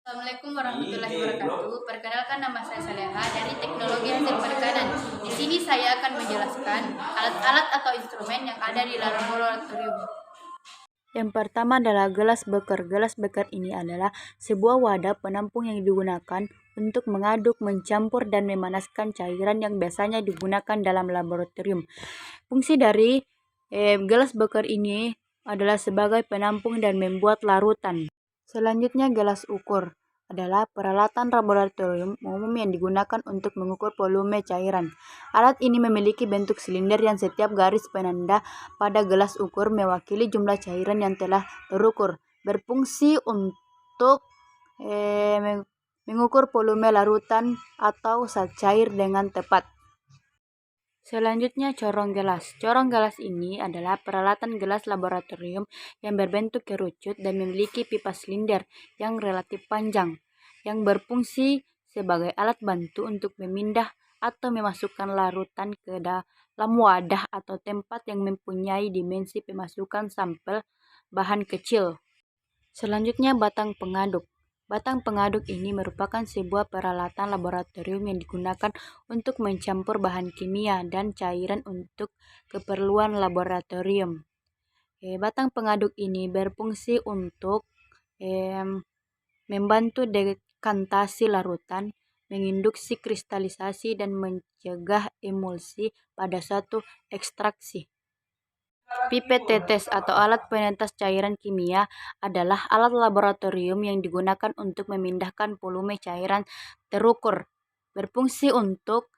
Assalamualaikum warahmatullahi wabarakatuh. Perkenalkan, nama saya Saleha dari Teknologi Hasil Perikanan. Di sini saya akan menjelaskan alat-alat atau instrumen yang ada di laboratorium. Yang pertama adalah gelas beker. Gelas beker ini adalah sebuah wadah penampung yang digunakan untuk mengaduk, mencampur, dan memanaskan cairan yang biasanya digunakan dalam laboratorium. Fungsi dari gelas beker ini adalah sebagai penampung dan membuat larutan. Selanjutnya, gelas ukur adalah peralatan laboratorium umum yang digunakan untuk mengukur volume cairan. Alat ini memiliki bentuk silinder yang setiap garis penanda pada gelas ukur mewakili jumlah cairan yang telah terukur, berfungsi untuk mengukur volume larutan atau zat cair dengan tepat. Selanjutnya, corong gelas. Corong gelas ini adalah peralatan gelas laboratorium yang berbentuk kerucut dan memiliki pipa silinder yang relatif panjang, yang berfungsi sebagai alat bantu untuk memindah atau memasukkan larutan ke dalam wadah atau tempat yang mempunyai dimensi pemasukan sampel bahan kecil. Selanjutnya, batang pengaduk. Batang pengaduk ini merupakan sebuah peralatan laboratorium yang digunakan untuk mencampur bahan kimia dan cairan untuk keperluan laboratorium. Batang pengaduk ini berfungsi untuk membantu dekantasi larutan, menginduksi kristalisasi, dan mencegah emulsi pada suatu ekstraksi. Pipet tetes atau alat penetes cairan kimia adalah alat laboratorium yang digunakan untuk memindahkan volume cairan terukur. Berfungsi untuk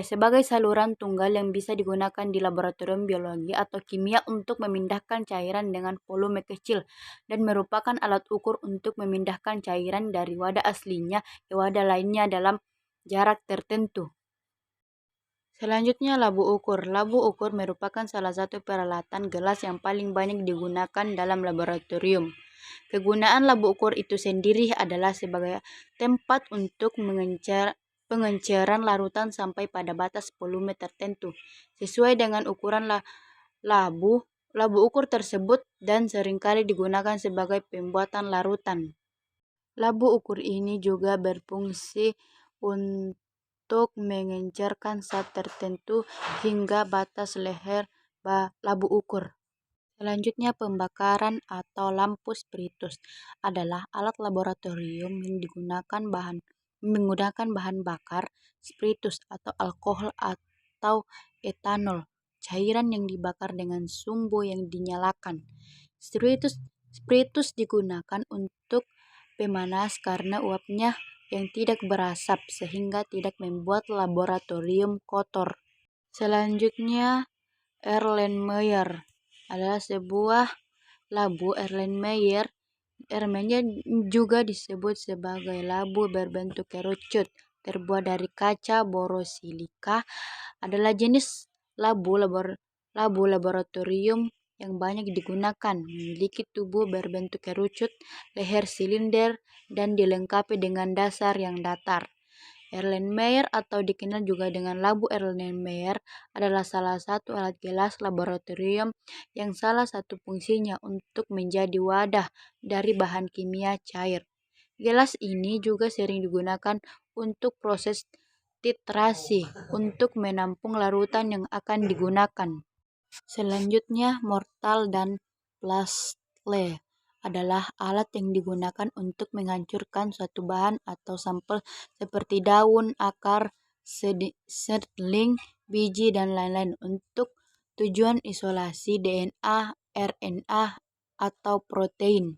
sebagai saluran tunggal yang bisa digunakan di laboratorium biologi atau kimia untuk memindahkan cairan dengan volume kecil, dan merupakan alat ukur untuk memindahkan cairan dari wadah aslinya ke wadah lainnya dalam jarak tertentu. Selanjutnya, labu ukur. Labu ukur merupakan salah satu peralatan gelas yang paling banyak digunakan dalam laboratorium. Kegunaan labu ukur itu sendiri adalah sebagai tempat untuk pengenceran larutan sampai pada batas volume tertentu sesuai dengan ukuran labu ukur tersebut, dan seringkali digunakan sebagai pembuatan larutan. Labu ukur ini juga berfungsi untuk mengencerkan zat tertentu hingga batas leher labu ukur. Selanjutnya, pembakaran atau lampu spiritus adalah alat laboratorium yang menggunakan bahan bakar spiritus atau alkohol atau etanol, cairan yang dibakar dengan sumbu yang dinyalakan. Spiritus digunakan untuk pemanas karena uapnya yang tidak berasap sehingga tidak membuat laboratorium kotor. Selanjutnya, Erlenmeyer adalah sebuah labu. Erlenmeyer juga disebut sebagai labu berbentuk kerucut terbuat dari kaca borosilika, adalah jenis labu laboratorium yang banyak digunakan, memiliki tubuh berbentuk kerucut, leher silinder, dan dilengkapi dengan dasar yang datar. Erlenmeyer atau dikenal juga dengan labu Erlenmeyer adalah salah satu alat gelas laboratorium yang salah satu fungsinya untuk menjadi wadah dari bahan kimia cair. Gelas ini juga sering digunakan untuk proses titrasi untuk menampung larutan yang akan digunakan. Selanjutnya, mortal dan pestle adalah alat yang digunakan untuk menghancurkan suatu bahan atau sampel seperti daun, akar, seedling, biji, dan lain-lain untuk tujuan isolasi DNA, RNA, atau protein.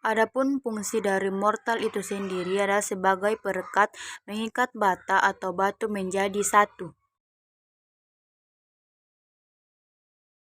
Adapun fungsi dari mortal itu sendiri adalah sebagai perekat, mengikat bata atau batu menjadi satu.